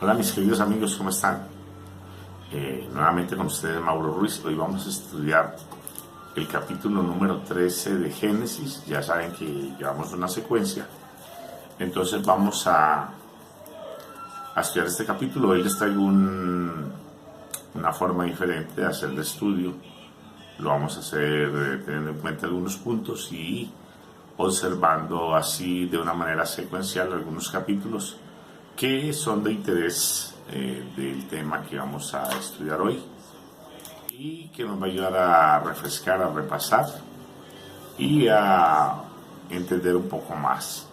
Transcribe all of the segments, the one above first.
Hola mis queridos amigos, ¿cómo están? Nuevamente con ustedes Mauro Ruiz. Hoy vamos a estudiar el capítulo número 13 de Génesis. Ya saben que llevamos una secuencia. Entonces vamos a estudiar este capítulo. Hoy les traigo una forma diferente de hacer el estudio. Lo vamos a hacer teniendo en cuenta algunos puntos y observando así de una manera secuencial algunos capítulos que son de interés del tema que vamos a estudiar hoy y que nos va a ayudar a refrescar, a repasar y a entender un poco más.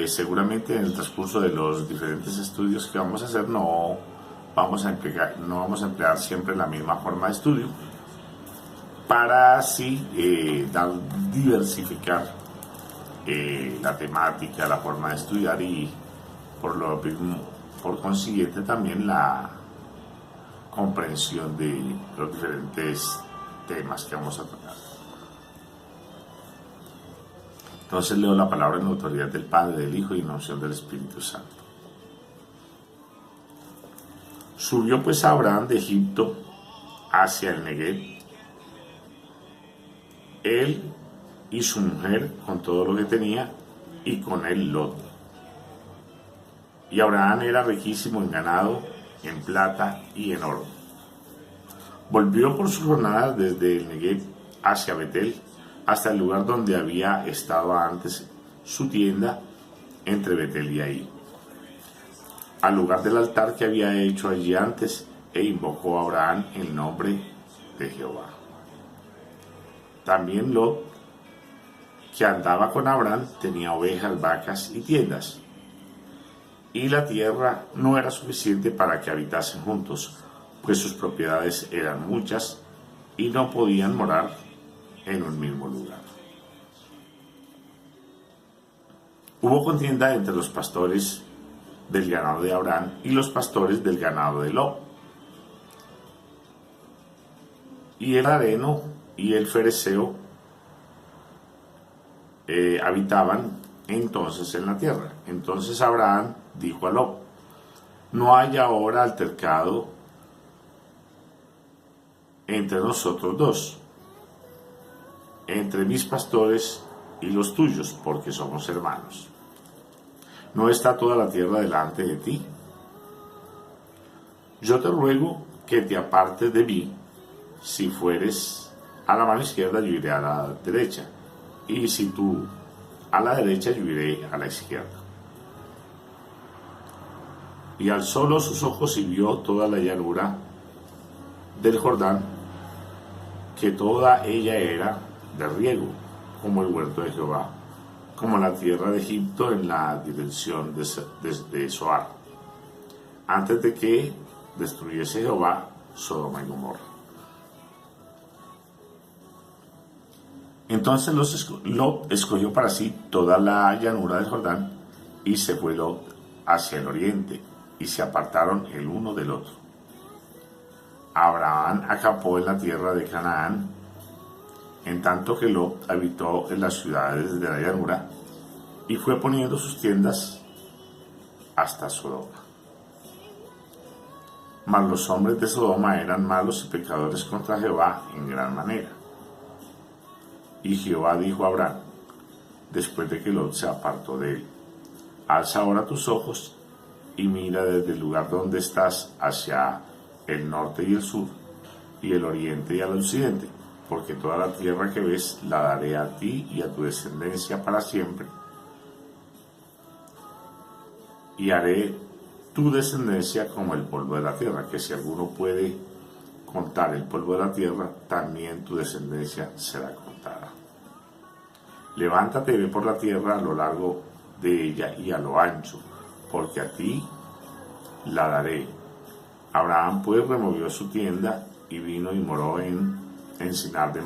Seguramente en el transcurso de los diferentes estudios que vamos a hacer no vamos a emplear siempre la misma forma de estudio para así diversificar la temática, la forma de estudiar y por consiguiente también la comprensión de los diferentes temas que vamos a tratar. Entonces leo la palabra en autoridad del Padre, del Hijo y en unción del Espíritu Santo. Subió pues Abraham de Egipto hacia el Negev, él y su mujer con todo lo que tenía, y con él Lot. Y Abraham era riquísimo en ganado, en plata y en oro. Volvió por sus jornadas desde el Negev hacia Betel, hasta el lugar donde había estado antes su tienda, entre Betel y Ahí, al lugar del altar que había hecho allí antes, e invocó a Abraham el nombre de Jehová. También Lot, que andaba con Abraham, tenía ovejas, vacas y tiendas, y la tierra no era suficiente para que habitasen juntos, pues sus propiedades eran muchas y no podían morar en un mismo lugar. Hubo contienda entre los pastores del ganado de Abraham y los pastores del ganado de Lot. Y el areno y el fereceo habitaban entonces en la tierra. Entonces Abraham dijo a Lot: no hay ahora altercado entre nosotros dos, entre mis pastores y los tuyos, porque somos hermanos. ¿No está toda la tierra delante de ti? Yo te ruego que te apartes de mí. Si fueres a la mano izquierda, yo iré a la derecha, y si tú a la derecha, yo iré a la izquierda. Y alzó Lot sus ojos y vio toda la llanura del Jordán, que toda ella era de riego, como el huerto de Jehová, como la tierra de Egipto en la dirección de Zoar, antes de que destruyese Jehová Sodoma y Gomorra. Entonces Lot escogió para sí toda la llanura del Jordán, y se fue Lot hacia el oriente, y se apartaron el uno del otro. Abraham acampó en la tierra de Canaán, en tanto que Lot habitó en las ciudades de la llanura, y fue poniendo sus tiendas hasta Sodoma. Mas los hombres de Sodoma eran malos y pecadores contra Jehová en gran manera. Y Jehová dijo a Abraham, después de que Lot se apartó de él: alza ahora tus ojos y mira desde el lugar donde estás hacia el norte y el sur, y el oriente y al occidente, porque toda la tierra que ves la daré a ti y a tu descendencia para siempre, y haré tu descendencia como el polvo de la tierra, que si alguno puede contar el polvo de la tierra, también tu descendencia será contada. Levántate y ve por la tierra a lo largo de ella y a lo ancho, porque a ti la daré. Abraham pues removió su tienda y vino y moró en Sinar de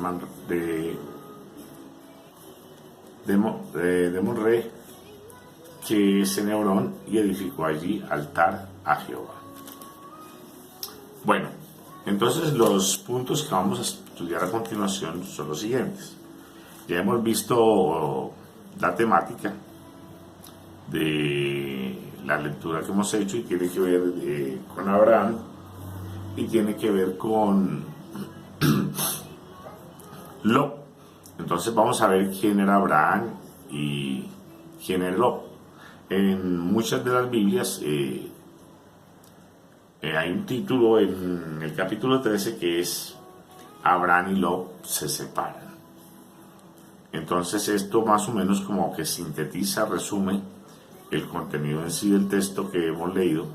Monré, que es en Hebrón, y edificó allí altar a Jehová. Bueno, entonces los puntos que vamos a estudiar a continuación son los siguientes. Ya hemos visto la temática de la lectura que hemos hecho y tiene que ver con Abraham y tiene que ver con Lot. Entonces vamos a ver quién era Abraham y quién era Lot. En muchas de las Biblias hay un título en el capítulo 13 que es Abraham y Lot se separan. Entonces esto más o menos como que sintetiza, resume el contenido en sí del texto que hemos leído,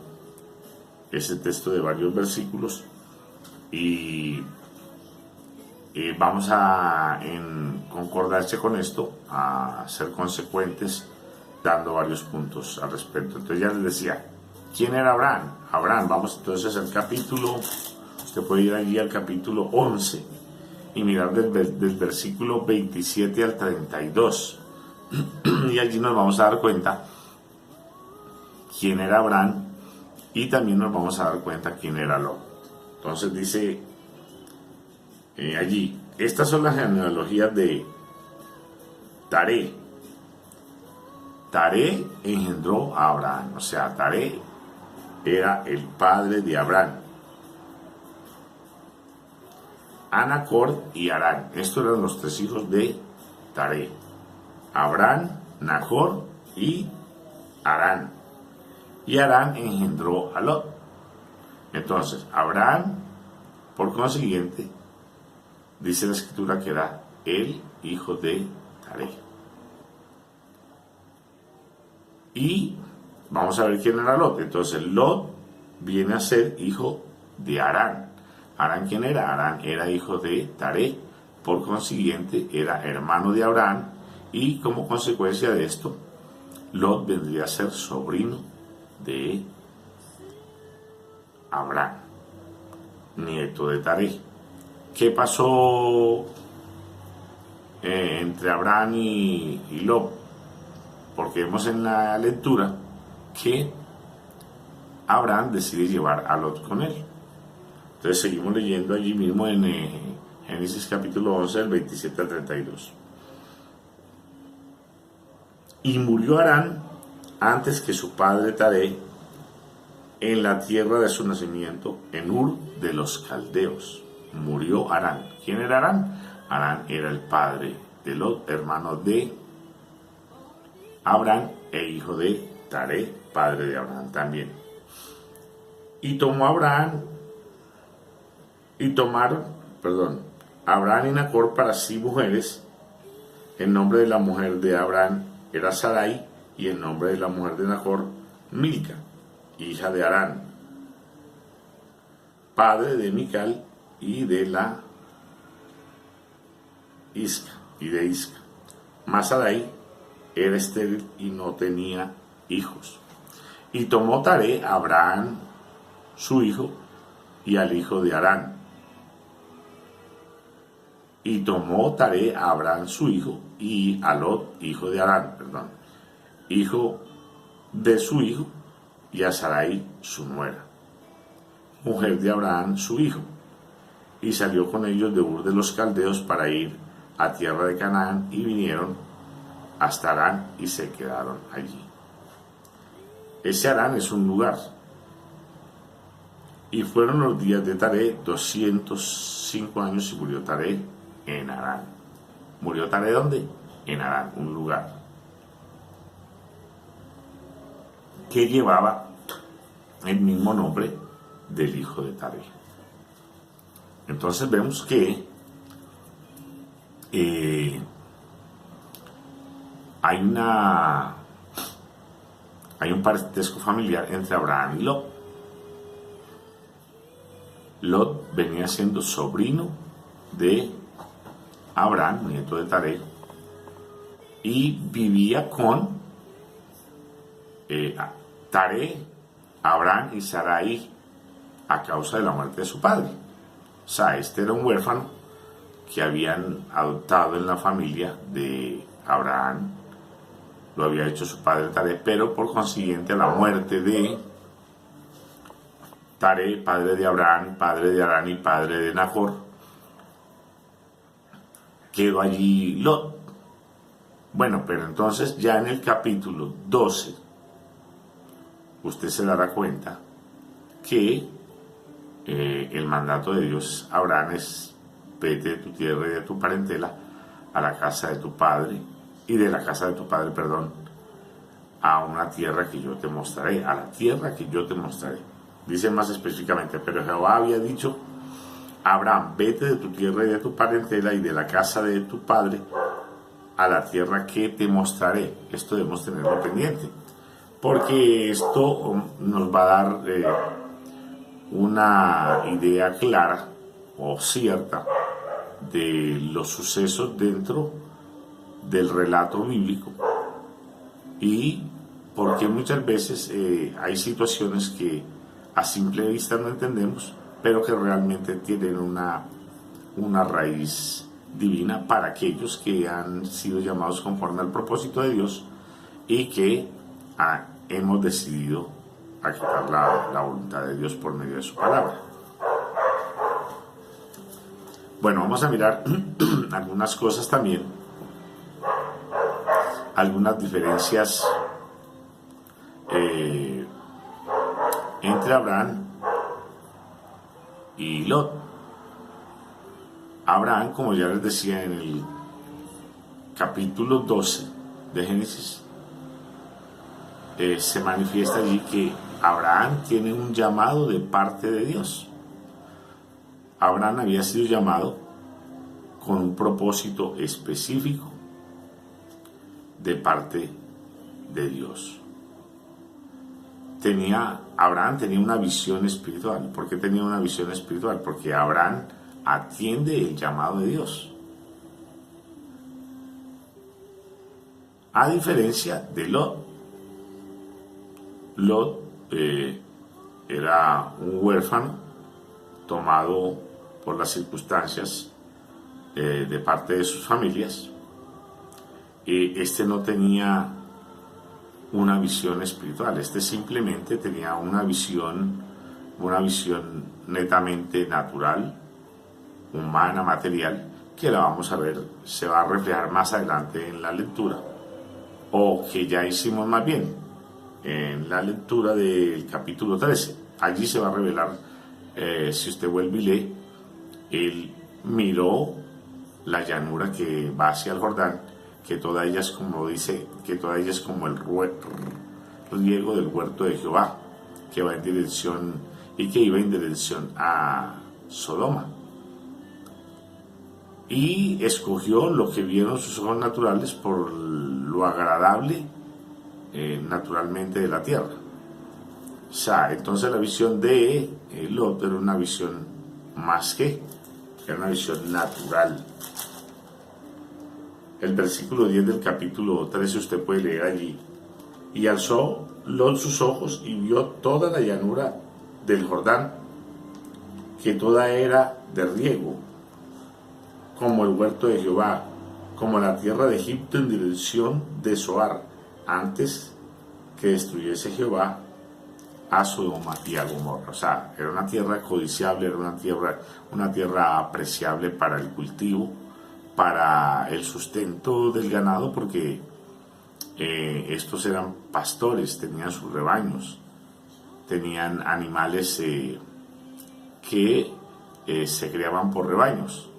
ese texto de varios versículos, y vamos a, en concordancia con esto, a ser consecuentes dando varios puntos al respecto. Entonces ya les decía, ¿quién era Abraham? Abraham, vamos entonces al capítulo, usted puede ir allí al capítulo 11 y mirar del versículo 27 al 32 y allí nos vamos a dar cuenta quién era Abraham y también nos vamos a dar cuenta quién era Lot. Entonces dice allí, estas son las genealogías de Taré. Taré engendró a Abraham, o sea, Taré era el padre de Abraham. Nacor y Harán, estos eran los tres hijos de Taré: Abraham, Nacor y Harán. Y Harán engendró a Lot. Entonces, Abraham, por consiguiente, dice la escritura que era el hijo de Taré. Y vamos a ver quién era Lot. Entonces, Lot viene a ser hijo de Harán. Harán, ¿quién era? Harán era hijo de Taré, por consiguiente era hermano de Abraham, y como consecuencia de esto, Lot vendría a ser sobrino de Abraham, nieto de Taré. ¿Qué pasó entre Abraham y Lot? Porque vemos en la lectura que Abraham decide llevar a Lot con él. Entonces seguimos leyendo allí mismo en Génesis capítulo 11, del 27 al 32. Y murió Harán antes que su padre Taré en la tierra de su nacimiento, en Ur de los Caldeos. Murió Harán. ¿Quién era Harán? Harán era el padre de Lot, hermano de Abraham e hijo de Taré, padre de Abraham también. Y tomó Abraham Abraham y Nacor para sí mujeres. El nombre de la mujer de Abraham era Sarai, y el nombre de la mujer de Nacor, Milca, hija de Harán, padre de Mical y de Isca. Mas Sarai era estéril y no tenía hijos. Y tomó Taré a Abraham su hijo y al hijo de Harán. Y tomó Taré a Abraham su hijo y a Lot, hijo de Harán, hijo de su hijo, y a Sarai su nuera, mujer de Abraham su hijo, y salió con ellos de Ur de los Caldeos para ir a tierra de Canaán, y vinieron hasta Harán y se quedaron allí. Ese Harán es un lugar. Y fueron los días de Taré 205 años y murió Taré en Harán. ¿Murió Taré dónde? En Harán, un lugar que llevaba el mismo nombre del hijo de Taré. Entonces vemos que hay un parentesco familiar entre Abraham y Lot. Lot venía siendo sobrino de Abraham, nieto de Taré, y vivía con Taré, Abraham y Sarai a causa de la muerte de su padre. O sea, este era un huérfano que habían adoptado en la familia de Abraham, lo había hecho su padre Taré, pero por consiguiente a la muerte de Taré, padre de Abraham, padre de Harán y padre de Nacor, quedó allí Lot. Bueno, pero entonces ya en el capítulo 12 usted se dará cuenta que el mandato de Dios a Abraham es: vete de tu tierra y de tu parentela a la casa de tu padre, y de la casa de tu padre, perdón, a una tierra que yo te mostraré, a la tierra que yo te mostraré. Dice más específicamente: pero Jehová había dicho a Abraham: vete de tu tierra y de tu parentela y de la casa de tu padre a la tierra que te mostraré. Esto debemos tenerlo pendiente, porque esto nos va a dar una idea clara o cierta de los sucesos dentro del relato bíblico, y porque muchas veces hay situaciones que a simple vista no entendemos, pero que realmente tienen una raíz divina para aquellos que han sido llamados conforme al propósito de Dios y que hemos decidido acatar la voluntad de Dios por medio de su palabra. Bueno, vamos a mirar algunas cosas también, algunas diferencias entre Abraham y Lot. Abraham, como ya les decía en el capítulo 12 de Génesis, se manifiesta allí que Abraham tiene un llamado de parte de Dios. Abraham había sido llamado con un propósito específico de parte de Dios. Abraham tenía una visión espiritual. ¿Por qué tenía una visión espiritual? Porque Abraham atiende el llamado de Dios. A diferencia de Lot. Lot era un huérfano tomado por las circunstancias de parte de sus familias. Este no tenía una visión espiritual, este simplemente tenía una visión netamente natural, humana, material, que la vamos a ver, se va a reflejar más adelante en la lectura, o que ya hicimos más bien en la lectura del capítulo 13. Allí se va a revelar, si usted vuelve y lee, él miró la llanura que va hacia el Jordán, que toda ella es, como dice, que toda ella es como el riego del huerto de Jehová, que va en dirección, y que iba en dirección a Sodoma. Y escogió lo que vieron sus ojos naturales por lo agradable naturalmente de la tierra. O sea, entonces la visión de Lot era una visión era una visión natural. El versículo 10 del capítulo 13 usted puede leer allí: y alzó Lot sus ojos y vio toda la llanura del Jordán, que toda era de riego, como el huerto de Jehová, como la tierra de Egipto en dirección de Zoar, antes que destruyese Jehová a Sodoma y a Gomorra. O sea, era una tierra codiciable, era una tierra apreciable para el cultivo, para el sustento del ganado, porque estos eran pastores, tenían sus rebaños, tenían animales que se criaban por rebaños.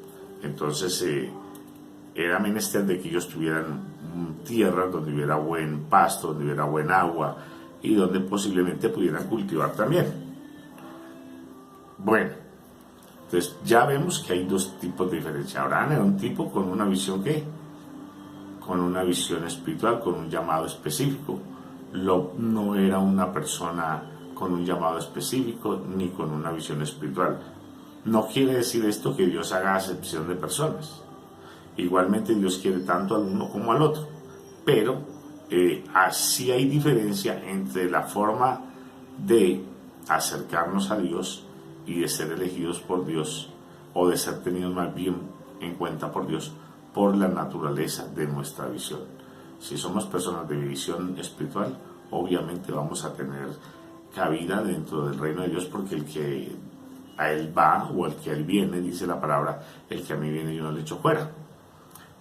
Entonces era menester de que ellos tuvieran tierras donde hubiera buen pasto, donde hubiera buen agua y donde posiblemente pudieran cultivar también. Bueno, entonces ya vemos que hay dos tipos de diferencia. Abraham era un tipo con una visión con una visión espiritual, con un llamado específico. Lot no era una persona con un llamado específico ni con una visión espiritual. No quiere decir esto que Dios haga acepción de personas. Igualmente Dios quiere tanto al uno como al otro, pero así hay diferencia entre la forma de acercarnos a Dios y de ser elegidos por Dios, o de ser tenidos más bien en cuenta por Dios, por la naturaleza de nuestra visión. Si somos personas de visión espiritual, obviamente vamos a tener cabida dentro del reino de Dios, porque el que a Él va o el que a Él viene, dice la palabra, el que a mí viene yo no le echo fuera.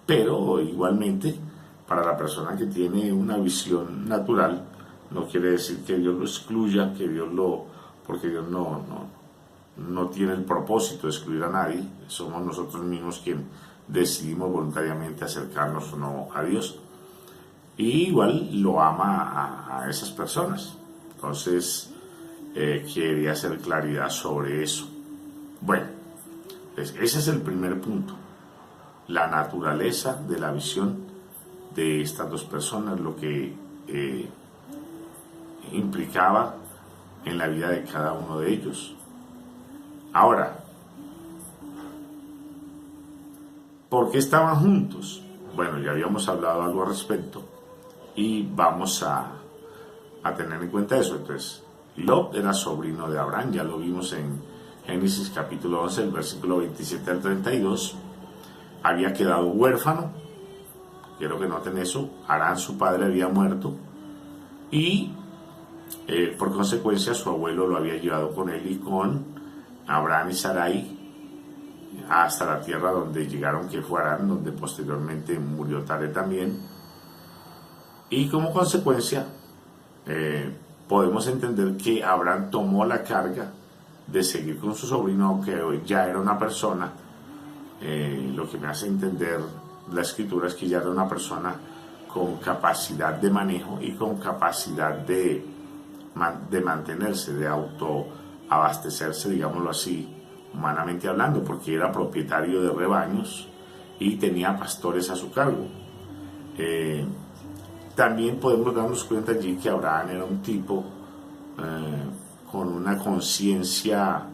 Pero igualmente, para la persona que tiene una visión natural, No quiere decir que Dios lo excluya, porque Dios no tiene el propósito de excluir a nadie. Somos nosotros mismos quienes decidimos voluntariamente acercarnos o no a Dios. Y igual lo ama a esas personas. Entonces, quería hacer claridad sobre eso. Bueno, pues ese es el primer punto. La naturaleza de la visión de estas dos personas, lo que implicaba en la vida de cada uno de ellos. Ahora, ¿por qué estaban juntos? Bueno, ya habíamos hablado algo al respecto y vamos a tener en cuenta eso. Entonces, Lot era sobrino de Abraham, ya lo vimos en Génesis capítulo 11, el versículo 27 al 32. Había quedado huérfano, quiero que noten eso. Harán, su padre, había muerto y por consecuencia su abuelo lo había llevado con él y con Abraham y Sarai hasta la tierra donde llegaron, que fue Harán, donde posteriormente murió Taré también. Y como consecuencia podemos entender que Abraham tomó la carga de seguir con su sobrino, aunque ya era una persona, lo que me hace entender la escritura es que ya era una persona con capacidad de manejo y con capacidad de mantenerse, de autoabastecerse, digámoslo así, humanamente hablando, porque era propietario de rebaños y tenía pastores a su cargo. También podemos darnos cuenta allí que Abraham era un tipo con una conciencia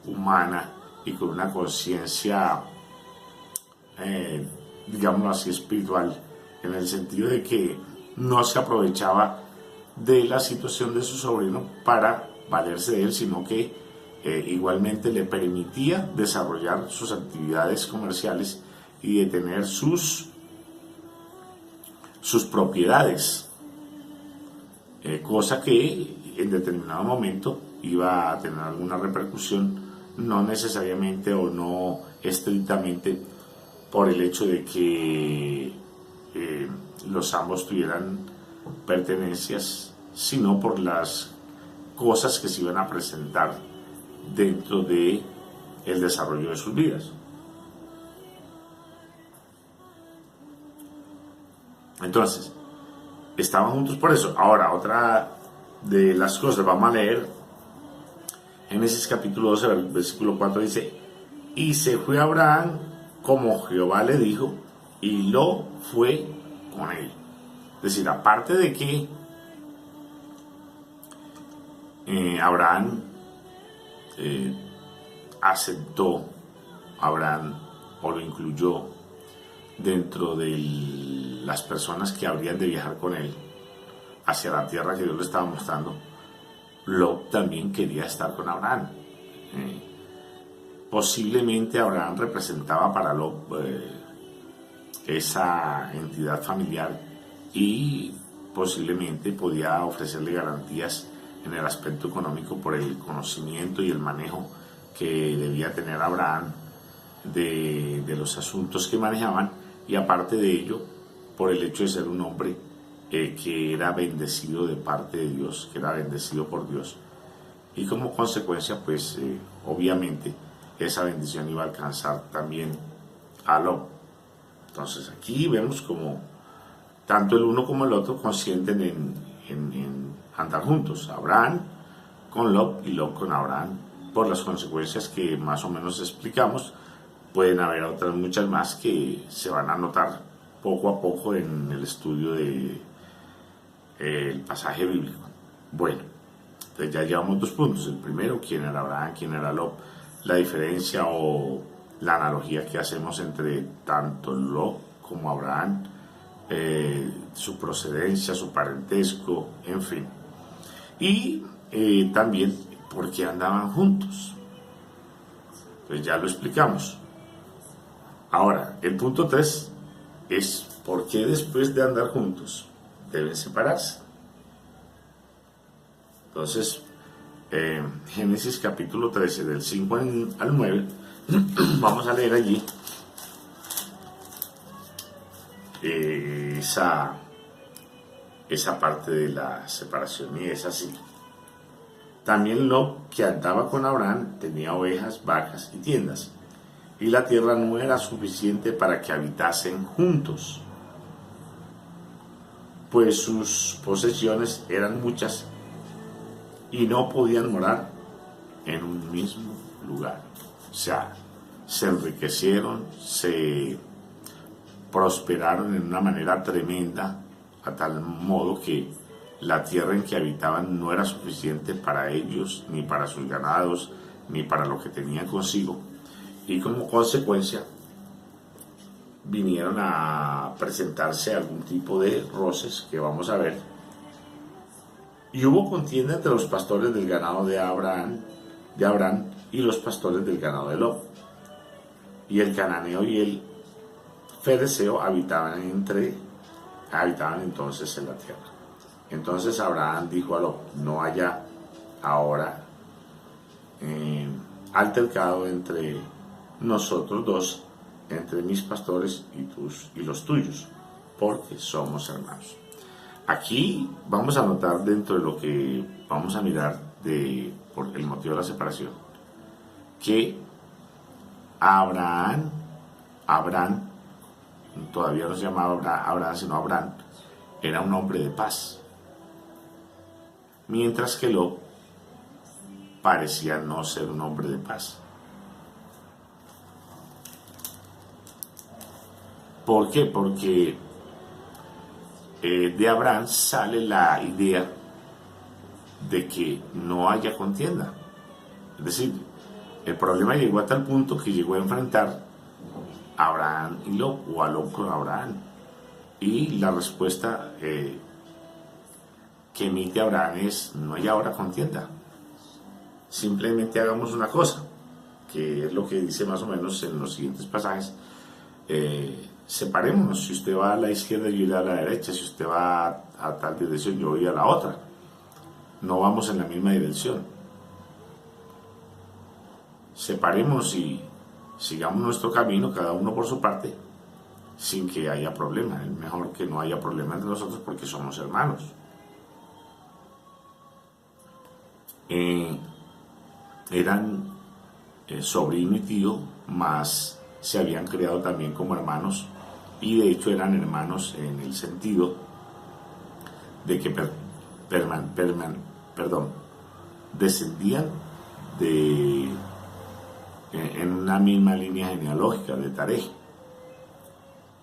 humana y con una conciencia, digámoslo así, espiritual, en el sentido de que no se aprovechaba de la situación de su sobrino para valerse de él, sino que igualmente le permitía desarrollar sus actividades comerciales y de tener sus propiedades, cosa que en determinado momento iba a tener alguna repercusión, no necesariamente o no estrictamente por el hecho de que los ambos tuvieran pertenencias, sino por las cosas que se iban a presentar dentro de el desarrollo de sus vidas. Entonces, estaban juntos por eso. Ahora, otra de las cosas, vamos a leer Génesis capítulo 12, versículo 4, dice: y se fue Abraham como Jehová le dijo, y Lot fue con él. Es decir, aparte de que Abraham aceptó, Abraham o lo incluyó dentro de las personas que habrían de viajar con él hacia la tierra que Dios le estaba mostrando, Lot también quería estar con Abraham. Posiblemente Abraham representaba para Lot esa entidad familiar y posiblemente podía ofrecerle garantías en el aspecto económico por el conocimiento y el manejo que debía tener Abraham de los asuntos que manejaban, y aparte de ello por el hecho de ser un hombre que era bendecido de parte de Dios, que era bendecido por Dios, y como consecuencia pues obviamente esa bendición iba a alcanzar también a Lot. Entonces aquí vemos como tanto el uno como el otro consienten en andar juntos, Abraham con Lot y Lot con Abraham, por las consecuencias que más o menos explicamos. Pueden haber otras muchas más que se van a notar poco a poco en el estudio del pasaje bíblico. Bueno, entonces ya llevamos 2 puntos. El primero, quién era Abraham, quién era Lot, la diferencia o la analogía que hacemos entre tanto Lot como Abraham, su procedencia, su parentesco, en fin. Y también por qué andaban juntos. Pues ya lo explicamos. Ahora, el punto 3 es por qué después de andar juntos deben separarse. Entonces, Génesis capítulo 13, del 5 al 9, vamos a leer allí esa esa parte de la separación, y es así. También Lot, que andaba con Abraham, tenía ovejas, vacas y tiendas, y la tierra no era suficiente para que habitasen juntos, pues sus posesiones eran muchas y no podían morar en un mismo lugar. O sea, se enriquecieron, se prosperaron en una manera tremenda, a tal modo que la tierra en que habitaban no era suficiente para ellos, ni para sus ganados, ni para lo que tenían consigo. Y como consecuencia vinieron a presentarse algún tipo de roces que vamos a ver. Y hubo contienda entre los pastores del ganado de Abraham y los pastores del ganado de Lot. Y el cananeo y el fereceo habitaban entonces en la tierra. Entonces Abraham dijo a Lot: no haya ahora altercado entre nosotros dos, entre mis pastores y los tuyos, porque somos hermanos. Aquí vamos a notar, dentro de lo que vamos a mirar por el motivo de la separación, que Abraham todavía no se llamaba Abraham, sino Abraham, era un hombre de paz, mientras que Lot parecía no ser un hombre de paz. ¿Por qué? Porque de Abraham sale la idea de que no haya contienda. Es decir, el problema llegó a tal punto que llegó a enfrentar a Abraham y Lot, o a Lot con Abraham. Y la respuesta que emite Abraham es: no hay ahora contienda. Simplemente hagamos una cosa, que es lo que dice más o menos en los siguientes pasajes. Separémonos. Si usted va a la izquierda, yo iré a la derecha. Si usted va a tal dirección, yo voy a la otra. No vamos en la misma dirección. Separémonos y sigamos nuestro camino, cada uno por su parte, sin que haya problema. Es mejor que no haya problema entre nosotros, porque somos hermanos. Eran sobrino y tío, mas se habían creado también como hermanos, y de hecho eran hermanos en el sentido de que descendían en una misma línea genealógica de Taré,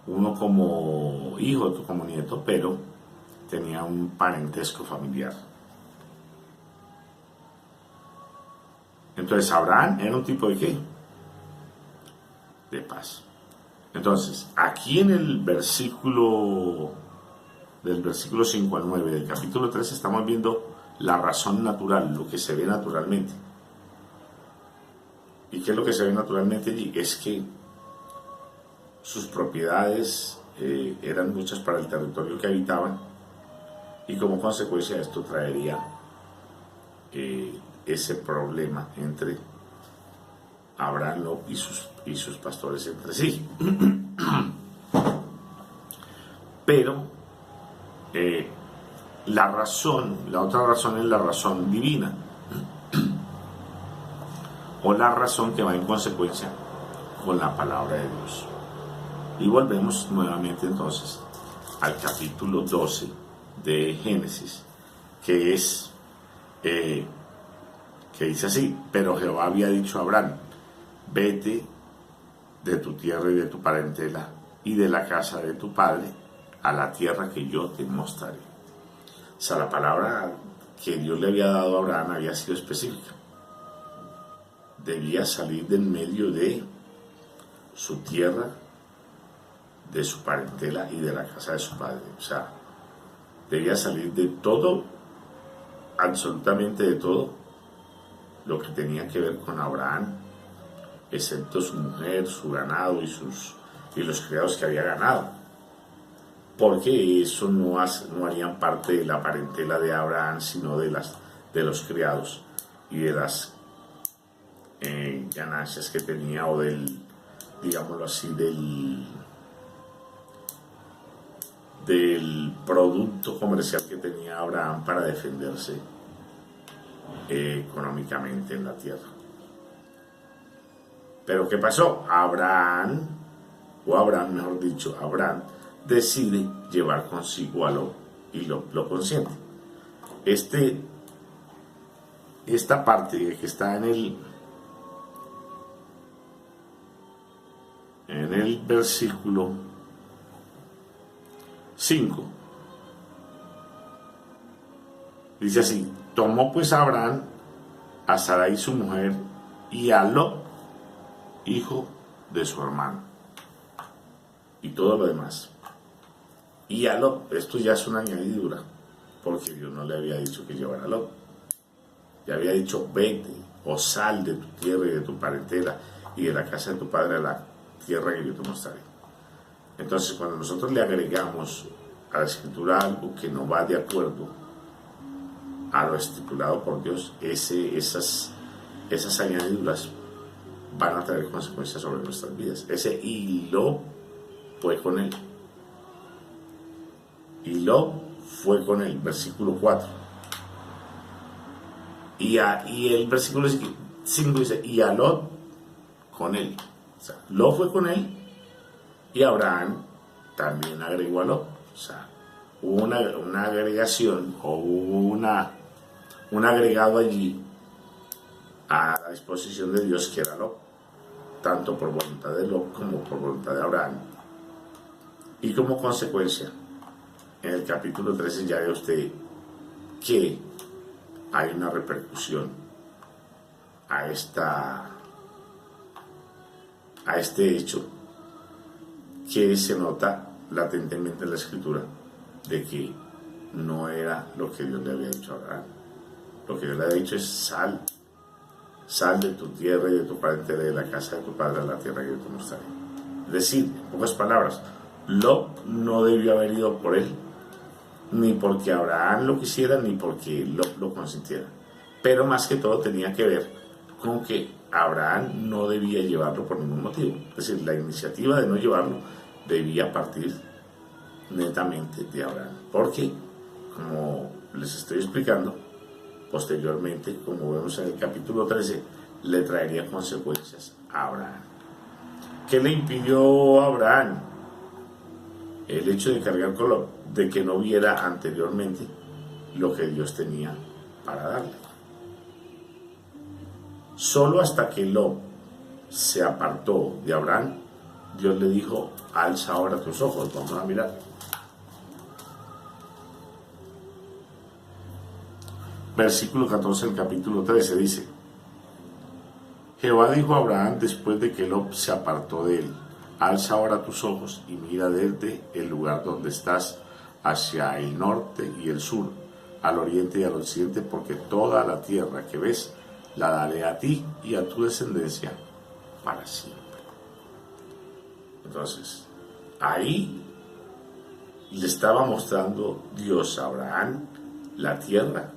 uno como hijo, otro como nieto, pero tenía un parentesco familiar. Entonces Abraham era un tipo de ¿qué? De paz. Entonces, aquí en el versículo, del versículo 5 al 9 del capítulo 3, estamos viendo la razón natural, lo que se ve naturalmente. ¿Y qué es lo que se ve naturalmente allí? Es que sus propiedades eran muchas para el territorio que habitaban, y como consecuencia de esto traería ese problema entre Abraham, Lot y sus pastores entre sí. Pero la otra razón es la razón divina, o la razón que va en consecuencia con la palabra de Dios. Y volvemos nuevamente entonces al capítulo 12 de Génesis, que es que dice así: pero Jehová había dicho a Abraham: vete de tu tierra y de tu parentela y de la casa de tu padre a la tierra que yo te mostraré. O sea, la palabra que Dios le había dado a Abraham había sido específica. Debía salir del medio de su tierra, de su parentela y de la casa de su padre. O sea, debía salir de todo, absolutamente de todo lo que tenía que ver con Abraham, excepto su mujer, su ganado y los criados que había ganado, porque eso no harían parte de la parentela de Abraham, sino de los criados y de las ganancias que tenía, o digámoslo así, del producto comercial que tenía Abraham para defenderse económicamente en la tierra. Pero ¿qué pasó? Abraham, mejor dicho, Abraham decide llevar consigo a Lot y lo consiente. Esta parte que está en el versículo 5, dice así: tomó pues Abraham a Sarai su mujer y a Lot, hijo de su hermano, y todo lo demás. Y a Lot, esto ya es una añadidura, porque Dios no le había dicho que llevara a Lot. Le había dicho: vete o sal de tu tierra y de tu parentela y de la casa de tu padre a la tierra que yo te mostraré. Entonces, cuando nosotros le agregamos a la escritura algo que no va de acuerdo a lo estipulado por Dios, esas añadiduras van a traer consecuencias sobre nuestras vidas. Ese y Lot fue con él. Y Lot fue con él, versículo 4. Y el versículo 5 dice: y a Lot con él. O sea, Lot fue con él y Abraham también agregó a Lot. O sea, hubo una agregación o un agregado allí a la disposición de Dios, que era Lot, tanto por voluntad de Lot como por voluntad de Abraham. Y como consecuencia, en el capítulo 13 ya ve usted que hay una repercusión a este hecho, que se nota latentemente en la escritura de que no era lo que Dios le había dicho a Abraham. Lo que Dios le había dicho es: sal de tu tierra y de tu parentela y de la casa de tu padre a la tierra que yo te mostraré. Es decir, en pocas palabras, Lot no debió haber ido por él, ni porque Abraham lo quisiera, ni porque Lot lo consintiera. Pero más que todo tenía que ver con que Abraham no debía llevarlo por ningún motivo. Es decir, la iniciativa de no llevarlo debía partir netamente de Abraham. Porque, como les estoy explicando, posteriormente, como vemos en el capítulo 13, le traería consecuencias a Abraham. ¿Qué le impidió a Abraham? El hecho de cargar con Lot, de que no viera anteriormente lo que Dios tenía para darle. Solo hasta que Lot se apartó de Abraham, Dios le dijo: alza ahora tus ojos, vamos a mirar. Versículo 14 del capítulo 13 dice: Jehová dijo a Abraham después de que Lot se apartó de él: alza ahora tus ojos y mira desde el lugar donde estás hacia el norte y el sur, al oriente y al occidente, porque toda la tierra que ves la daré a ti y a tu descendencia para siempre. Entonces, ahí le estaba mostrando Dios a Abraham la tierra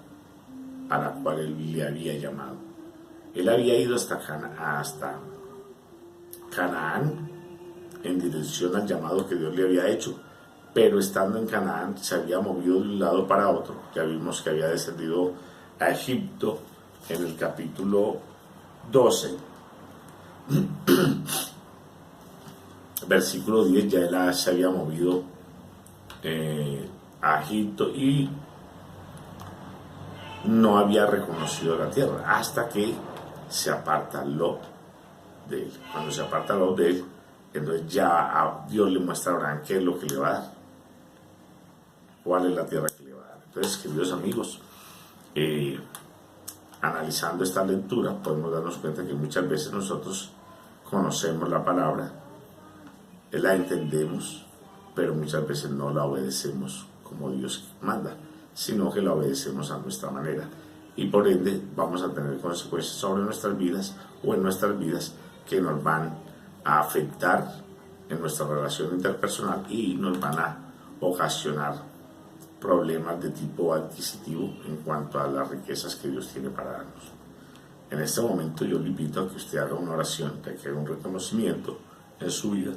a la cual él le había llamado. Él había ido hasta Canaán en dirección al llamado que Dios le había hecho, pero estando en Canaán se había movido de un lado para otro. Ya vimos que había descendido a Egipto en el capítulo 12. Versículo 10, ya él se había movido a Egipto y no había reconocido la tierra hasta que se aparta Lot de él. Cuando se aparta Lot de él, entonces ya Dios le muestra a Abraham qué es lo que le va a dar, cuál es la tierra que le va a dar. Entonces, queridos amigos, analizando esta lectura podemos darnos cuenta que muchas veces nosotros conocemos la palabra, la entendemos, pero muchas veces no la obedecemos como Dios manda, sino que la obedecemos a nuestra manera, y por ende vamos a tener consecuencias sobre nuestras vidas o en nuestras vidas que nos van a afectar en nuestra relación interpersonal y nos van a ocasionar problemas de tipo adquisitivo en cuanto a las riquezas que Dios tiene para darnos. En este momento yo le invito a que usted haga una oración, que haga un reconocimiento en su vida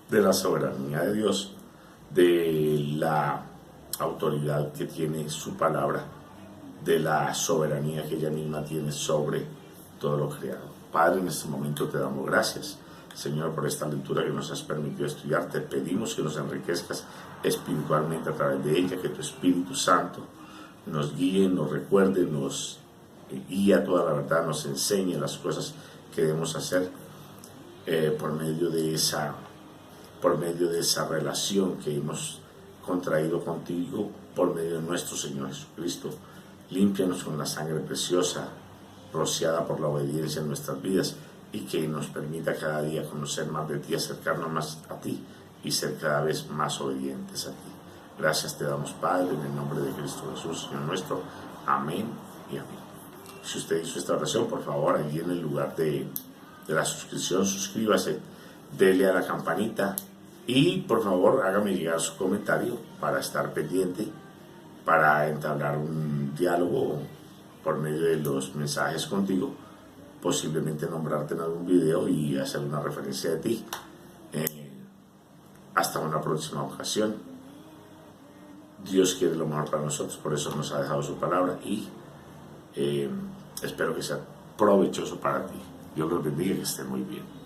de la soberanía de Dios, de la autoridad que tiene su palabra, de la soberanía que ella misma tiene sobre todo lo creado. Padre, en este momento te damos gracias, Señor, por esta lectura que nos has permitido estudiar. Te pedimos que nos enriquezcas espiritualmente a través de ella, que tu Espíritu Santo nos guíe, nos recuerde, nos guía toda la verdad, nos enseñe las cosas que debemos hacer por medio de esa relación que hemos contraído contigo por medio de nuestro Señor Jesucristo. Límpianos con la sangre preciosa rociada por la obediencia en nuestras vidas y que nos permita cada día conocer más de ti, acercarnos más a ti y ser cada vez más obedientes a ti. Gracias te damos, Padre, en el nombre de Cristo Jesús, Señor nuestro. Amén y amén. Si usted hizo esta oración, por favor, allí en el lugar de la suscripción, suscríbase, dele a la campanita y por favor hágame llegar su comentario para estar pendiente, para entablar un diálogo por medio de los mensajes contigo, posiblemente nombrarte en algún video y hacer una referencia de ti. Hasta una próxima ocasión. Dios quiere lo mejor para nosotros, por eso nos ha dejado su palabra y espero que sea provechoso para ti. Dios los bendiga y que estén muy bien.